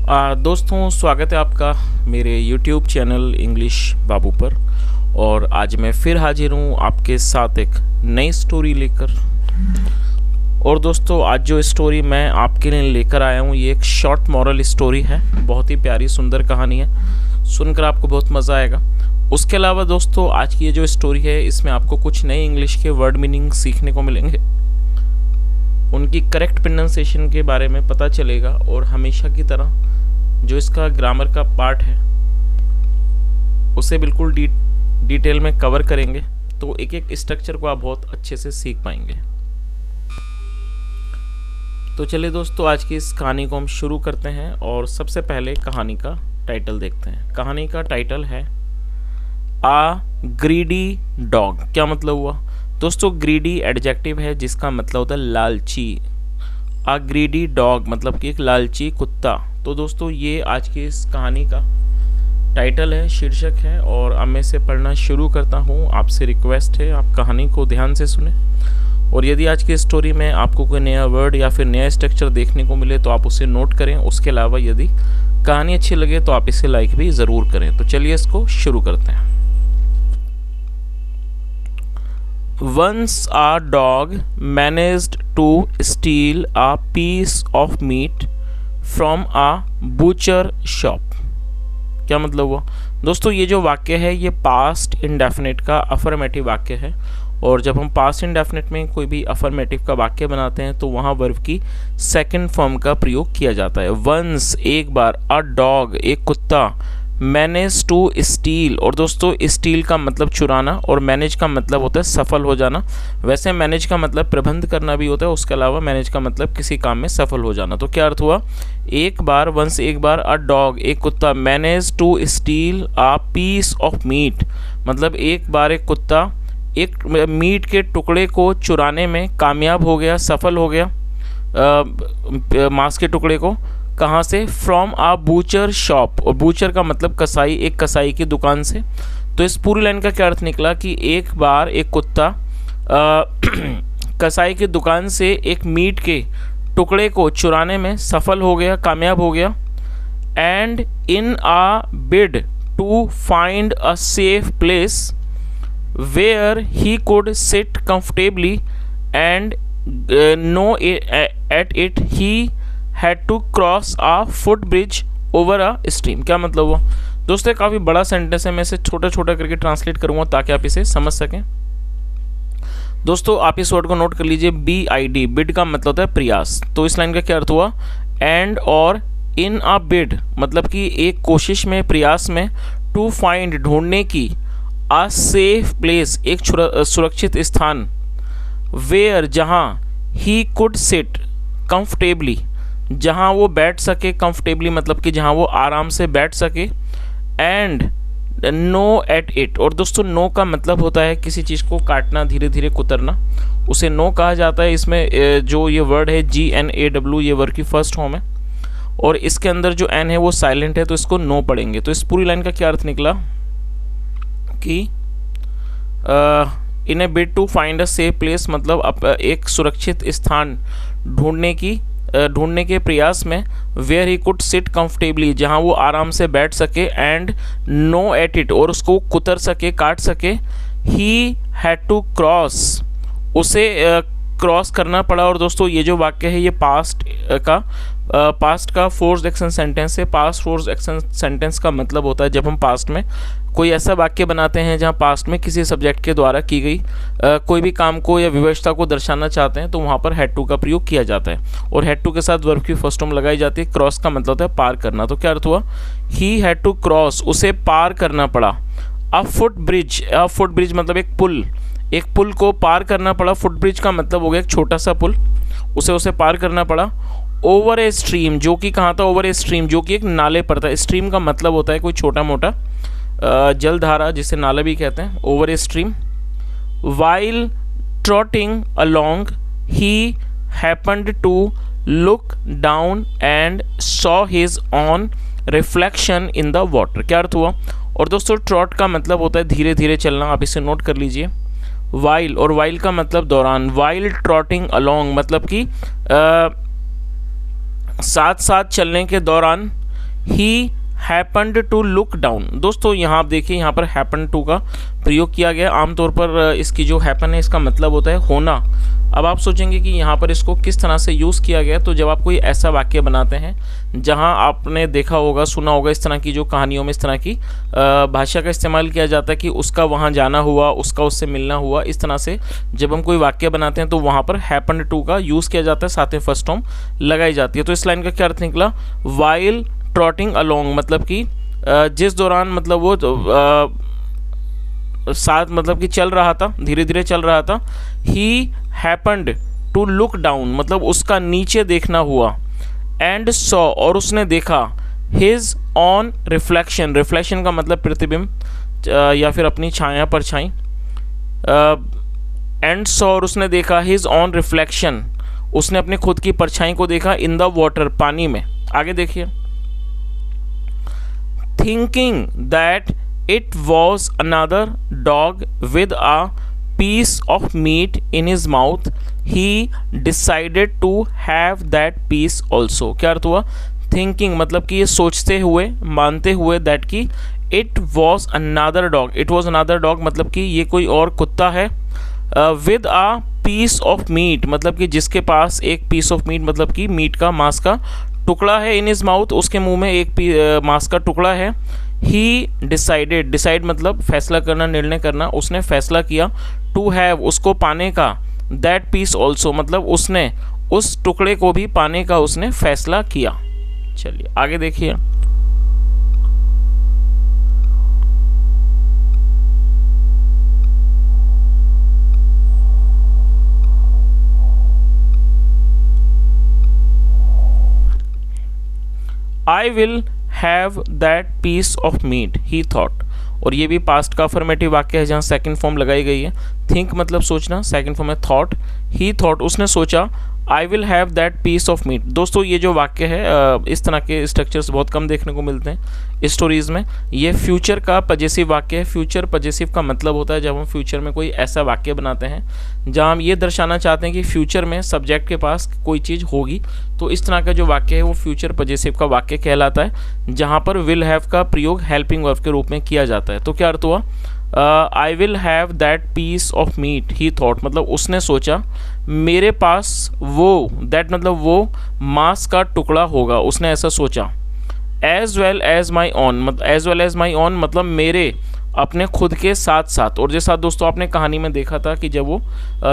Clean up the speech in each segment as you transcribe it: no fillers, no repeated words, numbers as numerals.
दोस्तों, स्वागत है आपका मेरे YouTube चैनल इंग्लिश बाबू पर। और आज मैं फिर हाजिर हूँ आपके साथ एक नई स्टोरी लेकर। और दोस्तों, आज जो स्टोरी मैं आपके लिए लेकर आया हूँ ये एक शॉर्ट मॉरल स्टोरी है। बहुत ही प्यारी सुंदर कहानी है, सुनकर आपको बहुत मज़ा आएगा। उसके अलावा दोस्तों, आज की ये जो स्टोरी है इसमें आपको कुछ नए इंग्लिश के वर्ड मीनिंग सीखने को मिलेंगे, उनकी करेक्ट प्रोनाउंसिएशन के बारे में पता चलेगा। और हमेशा की तरह जो इसका ग्रामर का पार्ट है उसे बिल्कुल डिटेल में कवर करेंगे, तो एक एक स्ट्रक्चर को आप बहुत अच्छे से सीख पाएंगे। तो चलिए दोस्तों, आज की इस कहानी को हम शुरू करते हैं। और सबसे पहले कहानी का टाइटल देखते हैं। कहानी का टाइटल है आ ग्रीडी डॉग। क्या मतलब हुआ दोस्तों? ग्रीडी एडजेक्टिव है जिसका मतलब होता है लालची। आ ग्रीडी डॉग मतलब कि एक लालची कुत्ता। तो दोस्तों, ये आज की इस कहानी का टाइटल है, शीर्षक है। और अब मैं इसे पढ़ना शुरू करता हूँ। आपसे रिक्वेस्ट है आप कहानी को ध्यान से सुने। और यदि आज की स्टोरी में आपको कोई नया वर्ड या फिर नया स्ट्रक्चर देखने को मिले तो आप उसे नोट करें। उसके अलावा यदि कहानी अच्छी लगे तो आप इसे लाइक भी ज़रूर करें। तो चलिए इसको शुरू करते हैं। Once a dog managed to steal a piece of meat from a butcher shop। क्या मतलब हुआ दोस्तों? ये जो वाक्य है ये पास्ट इंडेफिनिट का अफर्मेटिव वाक्य है। और जब हम पास्ट इंडेफिनिट में कोई भी अफर्मेटिव का वाक्य बनाते हैं तो वहाँ वर्ब की सेकंड फॉर्म का प्रयोग किया जाता है। वंस एक बार, अ डॉग एक कुत्ता, मैनेज टू स्टील। और दोस्तों, स्टील का मतलब चुराना और मैनेज का मतलब होता है सफल हो जाना। वैसे मैनेज का मतलब प्रबंध करना भी होता है, उसके अलावा मैनेज का मतलब किसी काम में सफल हो जाना। तो क्या अर्थ हुआ? एक बार, वंस एक बार, अ डॉग एक कुत्ता, manage to steal a piece of meat मतलब एक बार एक कुत्ता एक मीट के टुकड़े को चुराने में कामयाब हो गया, सफल हो गया, मांस के टुकड़े को। कहाँ से? From a butcher shop. और बूचर का मतलब कसाई, एक कसाई की दुकान से। तो इस पूरी लाइन का क्या अर्थ निकला कि एक बार एक कुत्ता कसाई की दुकान से एक मीट के टुकड़े को चुराने में सफल हो गया, कामयाब हो गया। And in a bid to find a safe place where he could sit comfortably and gnaw at it he had to cross a foot bridge over a stream. क्या मतलब हुआ दोस्तों? काफ़ी बड़ा सेंटेंस है, मैं इसे छोटा छोटा करके ट्रांसलेट करूंगा ताकि आप इसे समझ सकें। दोस्तों, आप इस वर्ड को नोट कर लीजिए, BID। बिड का मतलब होता है प्रयास। तो इस लाइन का क्या अर्थ हुआ? एंड और इन अ बिड मतलब कि एक कोशिश में, प्रयास में, टू फाइंड ढूंढने की, अ सेफ प्लेस एक सुरक्षित स्थान, वेयर जहां, ही कुड सिट कंफर्टेबली जहां वो बैठ सके, कंफर्टेबली मतलब कि जहां वो आराम से बैठ सके। And gnaw at it. और दोस्तों, नो का मतलब होता है किसी चीज़ को काटना, धीरे धीरे कुतरना, उसे नो कहा जाता है। इसमें जो ये वर्ड है GNAW, ये वर्ड की फर्स्ट फॉर्म है और इसके अंदर जो N है वो साइलेंट है, तो इसको नो पढ़ेंगे। तो इस पूरी लाइन का क्या अर्थ निकला कि in a bid to find a safe place मतलब एक सुरक्षित स्थान ढूंढने के प्रयास में, where he could sit comfortably जहां वो आराम से बैठ सके, एंड नो एट इट और उसको कुतर सके, काट सके, ही हैड टू क्रॉस उसे क्रॉस करना पड़ा। और दोस्तों, ये जो वाक्य है ये पास्ट का फोर्स्ड एक्शन सेंटेंस है। पास्ट फोर्स्ड एक्शन सेंटेंस का मतलब होता है जब हम पास्ट में कोई ऐसा वाक्य बनाते हैं जहां पास्ट में किसी सब्जेक्ट के द्वारा की गई कोई भी काम को या विवशता को दर्शाना चाहते हैं तो वहां पर हैड टू का प्रयोग किया जाता है। और हैड टू के साथ वर्ब की फर्स्ट फॉर्म लगाई जाती है। क्रॉस का मतलब होता है पार करना। तो क्या अर्थ हुआ? ही हैड टू क्रॉस उसे पार करना पड़ा। अ फुट ब्रिज मतलब एक पुल को पार करना पड़ा। फुट ब्रिज का मतलब हो गया एक छोटा सा पुल, उसे पार करना पड़ा। ओवर ए स्ट्रीम जो कि कहाँ था? ओवर ए स्ट्रीम जो कि एक नाले पर था। स्ट्रीम का मतलब होता है कोई छोटा मोटा जलधारा, जिसे नाला भी कहते हैं। Over a stream. While trotting along he happened to look down and saw his own reflection in the water. क्या अर्थ हुआ? और दोस्तों, ट्रॉट का मतलब होता है धीरे धीरे चलना, आप इसे नोट कर लीजिए। वाइल, और वाइल का मतलब दौरान। वाइल ट्रॉटिंग अलोंग मतलब कि साथ साथ चलने के दौरान ही हैपन्ड टू लुक डाउन। दोस्तों यहाँ आप देखिए, यहाँ पर हैपन टू का प्रयोग किया गया। आमतौर पर इसकी जो हैपन है इसका मतलब होता है होना। अब आप सोचेंगे कि यहाँ पर इसको किस तरह से यूज़ किया गया। तो जब आप कोई ऐसा वाक्य बनाते हैं जहाँ आपने देखा होगा, सुना होगा, इस तरह की जो कहानियों में इस तरह की भाषा का इस्तेमाल किया जाता है कि उसका वहाँ जाना हुआ, उसका उससे मिलना हुआ, इस तरह से जब हम कोई वाक्य बनाते हैं तो वहाँ पर हैपन्ड टू का यूज़ किया जाता है, साथ में फर्स्ट फॉर्म लगाई जाती है। तो इस लाइन का क्या अर्थ निकला? वाइल ट्रॉटिंग अलोंग, मतलब कि जिस दौरान मतलब वो साथ मतलब कि चल रहा था, धीरे धीरे चल रहा था। ही हैपन्ड टू लुक डाउन, मतलब उसका नीचे देखना हुआ। एंड सॉ, और उसने देखा। हिज ऑन रिफ्लेक्शन, रिफ्लेक्शन का मतलब प्रतिबिंब या फिर अपनी छाया परछाई। एंड सॉ, और उसने देखा। हिज ऑन रिफ्लेक्शन, उसने अपने खुद की परछाई को देखा। इन द वाटर, पानी में। आगे देखिए। Thinking that it was another dog with a piece of meat in his mouth, he decided to have that piece also। क्या अर्थ हुआ? Thinking मतलब कि ये सोचते हुए, मानते हुए, that कि it was another dog, it was another dog मतलब कि ये कोई और कुत्ता है। with a piece of meat मतलब कि जिसके पास एक piece of meat मतलब कि मीट का, मांस का टुकड़ा है। इन इज माउथ, उसके मुंह में एक मांस का टुकड़ा है। ही डिसाइडेड, डिसाइड मतलब फैसला करना, निर्णय करना। उसने फैसला किया। टू हैव, उसको पाने का। दैट पीस ऑल्सो मतलब उसने उस टुकड़े को भी पाने का उसने फैसला किया। चलिए आगे देखिए। I will have that piece of meat, he thought। और ये भी पास्ट का अफर्मेटिव वाक्य है जहाँ सेकंड फॉर्म लगाई गई है। थिंक मतलब सोचना, सेकंड फॉर्म है थॉट। ही थॉट, उसने सोचा। I will have that piece of meat. दोस्तों ये जो वाक्य है, इस तरह के स्ट्रक्चर्स बहुत कम देखने को मिलते हैं स्टोरीज़ में। ये फ्यूचर का पजेसिव वाक्य है। फ्यूचर पजेसिव का मतलब होता है जब हम फ्यूचर में कोई ऐसा वाक्य बनाते हैं जहाँ हम ये दर्शाना चाहते हैं कि फ्यूचर में सब्जेक्ट के पास कोई चीज़ होगी, तो इस तरह का जो वाक्य है वो फ्यूचर पजेसिव का वाक्य कहलाता है, जहाँ पर विल हैव का प्रयोग हेल्पिंग वर्ब के रूप में किया जाता है। तो क्या अर्थ हुआ? I will have that piece of meat, he thought मतलब उसने सोचा मेरे पास वो, दैट मतलब वो मांस का टुकड़ा होगा, उसने ऐसा सोचा। As well as my own, मतलब as well as my own मतलब मेरे अपने खुद के साथ साथ। और जैसा दोस्तों आपने कहानी में देखा था कि जब वो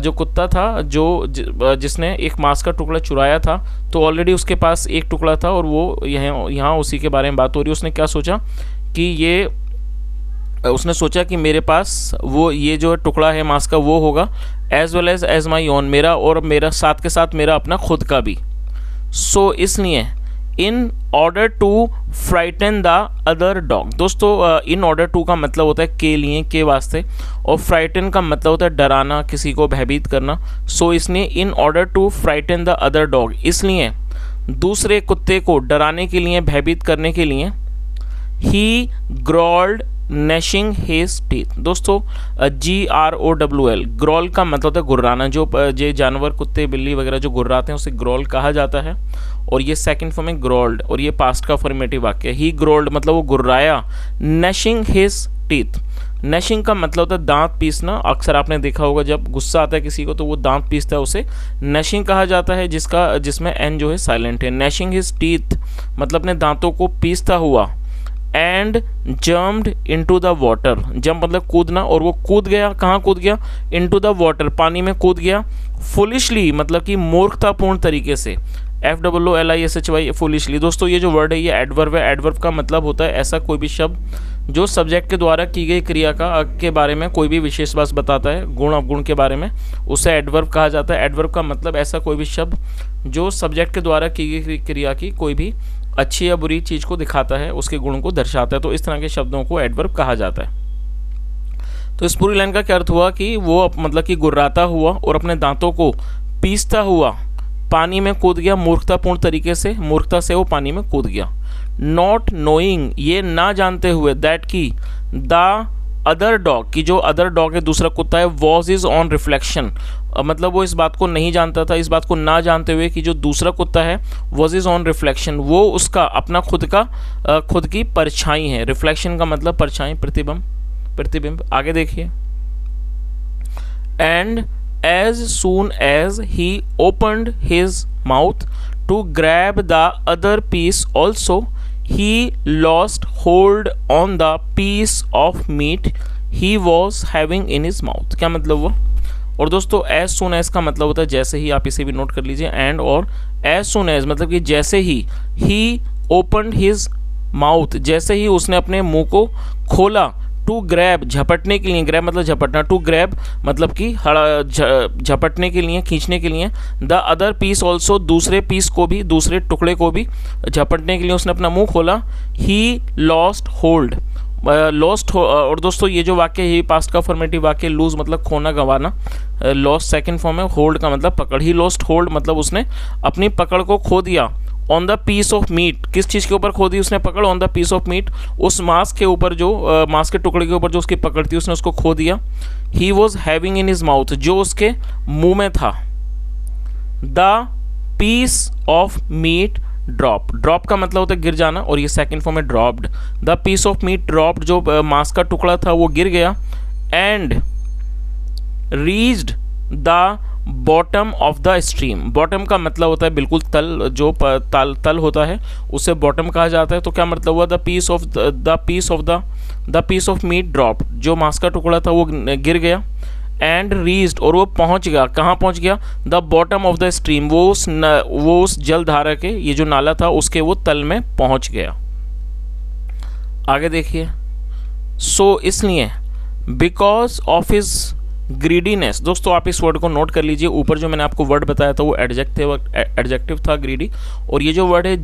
जो कुत्ता था जिसने एक मांस का टुकड़ा चुराया था, तो ऑलरेडी उसके पास एक टुकड़ा था और वो यहाँ उसी के बारे में बात हो रही है। उसने क्या सोचा कि उसने सोचा कि मेरे पास वो ये जो टुकड़ा है मांस का वो होगा। As well as my own, मेरा और मेरा साथ के साथ मेरा अपना खुद का भी। सो इसलिए in order to frighten the other dog. दोस्तों इन ऑर्डर टू का मतलब होता है के लिए, के वास्ते, और फ्राइटन का मतलब होता है डराना, किसी को भयभीत करना। सो इसलिए in order to frighten the other dog, इसलिए दूसरे कुत्ते को डराने के लिए, भयभीत करने के लिए। ही ग्रॉल्ड gnashing his teeth। दोस्तों GROWL, ग्रॉल का मतलब होता है गुर्राना। जो जानवर, कुत्ते, बिल्ली वगैरह जो गुर्राते हैं उसे ग्रॉल कहा जाता है। और ये सेकंड फॉर्म है ग्रॉल्ड, और ये पास्ट का फॉर्मेटिव वाक्य है। ही ग्रॉल्ड मतलब वो गुर्राया। gnashing his teeth, gnashing का मतलब होता है दांत पीसना। अक्सर आपने देखा होगा जब गुस्सा आता है किसी को तो वो दांत पीसता है, उसे gnashing कहा जाता है, जिसमें n जो है साइलेंट है। gnashing his teeth मतलब अपने दांतों को पीसता हुआ। And jumped into the water, jump मतलब कूदना, और वो कूद गया। कहाँ कूद गया? इनटू द वाटर, पानी में कूद गया। फुलिशली मतलब कि मूर्खतापूर्ण तरीके से। FOOLISHY, foolishly. दोस्तों ये जो वर्ड है ये एडवर्ब है। एडवर्ब का मतलब होता है ऐसा कोई भी शब्द जो सब्जेक्ट के द्वारा की गई क्रिया के बारे में कोई भी विशेष बात बताता है, गुण अवगुण के बारे में, उसे एडवर्ब कहा जाता है। एडवर्ब का मतलब ऐसा कोई भी शब्द जो सब्जेक्ट के द्वारा की गई क्रिया की कोई भी अच्छी या बुरी चीज़ को दिखाता है, उसके गुण को दर्शाता है। तो इस तरह के शब्दों को एडवर्ब कहा जाता है। तो इस पूरी लाइन का क्या अर्थ हुआ कि वो मतलब कि गुर्राता हुआ और अपने दांतों को पीसता हुआ पानी में कूद गया मूर्खतापूर्ण तरीके से। मूर्खता से वो पानी में कूद गया। नॉट नोइंग, ये ना जानते हुए, दैट की द अदर डॉग, की जो अदर डॉग है दूसरा कुत्ता है, वॉज इज ऑन रिफ्लेक्शन, मतलब वो इस बात को नहीं जानता था, इस बात को ना जानते हुए कि जो दूसरा कुत्ता है वॉज इज ऑन रिफ्लेक्शन, वो उसका अपना खुद की परछाई है। रिफ्लेक्शन का मतलब परछाई, प्रतिबिंब। आगे देखिए, and as soon as he opened his mouth to grab the other piece also he lost hold on the piece of meat he was having in his mouth. क्या मतलब हुआ? और दोस्तों एज सुन एज का मतलब होता है जैसे ही, आप इसे भी नोट कर लीजिए। एंड और एज सुन एज मतलब कि जैसे ही ओपनड हिज माउथ, जैसे ही उसने अपने मुंह को खोला, टू ग्रैब झपटने के लिए, ग्रैब मतलब झपटना, टू ग्रैब मतलब कि झपटने के लिए, खींचने के लिए, द अदर पीस ऑल्सो दूसरे पीस को भी, दूसरे टुकड़े को भी झपटने के लिए उसने अपना मुंह खोला। ही लॉस्ट होल्ड, लॉस्ट हो। और दोस्तों ये जो वाक्य है पास्ट का फॉर्मेटिव वाक्य, लूज मतलब खोना गंवाना, लॉस्ट सेकंड फॉर्म है, होल्ड का मतलब पकड़। ही लॉस्ट होल्ड मतलब उसने अपनी पकड़ को खो दिया। On the piece of meat, किस चीज़ के ऊपर खो दी उसने पकड़? On the piece of meat, उस मांस के ऊपर, जो मांस के टुकड़े के ऊपर जो उसकी पकड़ थी उसने उसको खो दिया। He was having in his mouth, जो उसके मुंह में था। The piece of meat drop, drop का मतलब होता है गिर जाना, और ये सेकंड फॉर्म में dropped. The piece of meat dropped, जो मांस का टुकड़ा था वो गिर गया। And reached the bottom of the stream, bottom का मतलब होता है बिल्कुल तल, जो तल होता है उसे बॉटम कहा जाता है। तो क्या मतलब हुआ? The piece of meat drop, जो मांस का टुकड़ा था वो गिर गया। एंड रीच्ड, और वो पहुंच गया, कहाँ पहुंच गया? The bottom of the stream, वो उस जलधारा के, ये जो नाला था उसके वो तल में पहुंच गया। आगे देखिए, सो इसलिए बिकॉज ऑफ हिज ग्रीडीनेस, दोस्तों आप इस वर्ड को नोट कर लीजिए। ऊपर जो मैंने आपको वर्ड बताया था वो एडजेक्टिव था ग्रीडी, और ये जो वर्ड है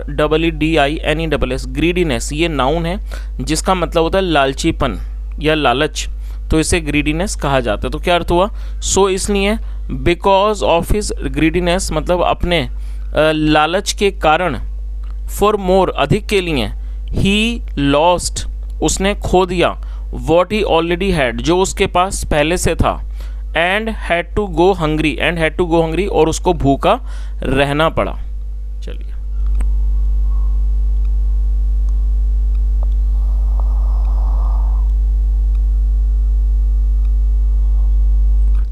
GREEDINESS, ग्रीडीनेस, ये नाउन है जिसका मतलब होता है लालचीपन या लालच, तो इसे ग्रीडीनेस कहा जाता है। तो क्या अर्थ हुआ? सो इसलिए बिकॉज ऑफ हिज ग्रीडीनेस मतलब अपने लालच के कारण, फॉर मोर अधिक के लिए, ही लॉस्ट उसने खो दिया, वॉट ही ऑलरेडी हैड जो उसके पास पहले से था, and had to go hungry और उसको भूखा रहना पड़ा। चलिए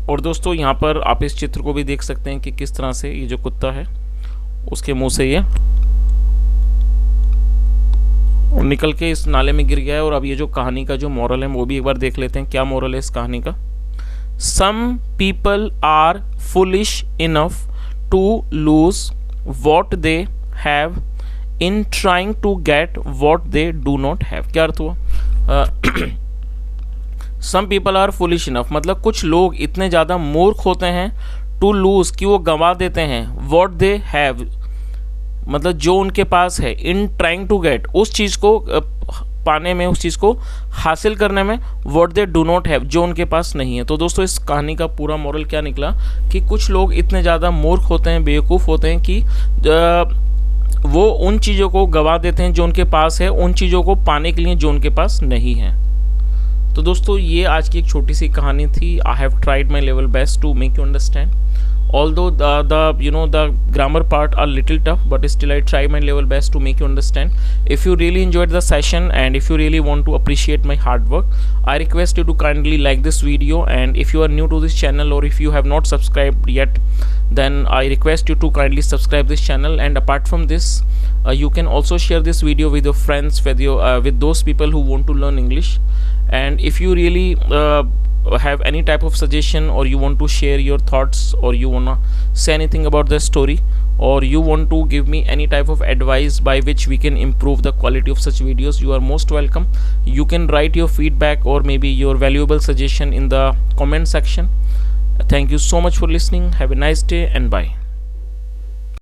और दोस्तों यहाँ पर आप इस चित्र को भी देख सकते हैं कि किस तरह से ये जो कुत्ता है उसके मुंह से ये निकल के इस नाले में गिर गया है। और अब ये जो कहानी का जो मॉरल है वो भी एक बार देख लेते हैं, क्या मॉरल है इस कहानी का। Some people are foolish enough to lose what they have in trying to get what they do not have. क्या अर्थ हुआ? Some people are foolish enough मतलब कुछ लोग इतने ज़्यादा मूर्ख होते हैं, टू लूज कि वो गंवा देते हैं, वॉट दे हैव मतलब जो उनके पास है, इन ट्राइंग टू गेट उस चीज़ को पाने में, उस चीज़ को हासिल करने में, what they do not have जो उनके पास नहीं है। तो दोस्तों इस कहानी का पूरा मॉरल क्या निकला कि कुछ लोग इतने ज़्यादा मूर्ख होते हैं, बेवकूफ़ होते हैं कि वो उन चीज़ों को गवा देते हैं जो उनके पास है, उन चीज़ों को पाने के लिए जो उनके पास नहीं है। तो दोस्तों ये आज की एक छोटी सी कहानी थी। I have tried my level best to make you understand, although the grammar part are little tough, but still I try my level best to make you understand. If you really enjoyed the session and if you really want to appreciate my hard work, I request you to kindly like this video, and if you are new to this channel or if you have not subscribed yet, then I request you to kindly subscribe this channel. And apart from this, you can also share this video with your friends, with those people who want to learn English. And if you really have any type of suggestion, or you want to share your thoughts, or you wanna say anything about the story, or you want to give me any type of advice by which we can improve the quality of such videos, you are most welcome. You can write your feedback or maybe your valuable suggestion in the comment section. Thank you so much for listening. Have a nice day and bye.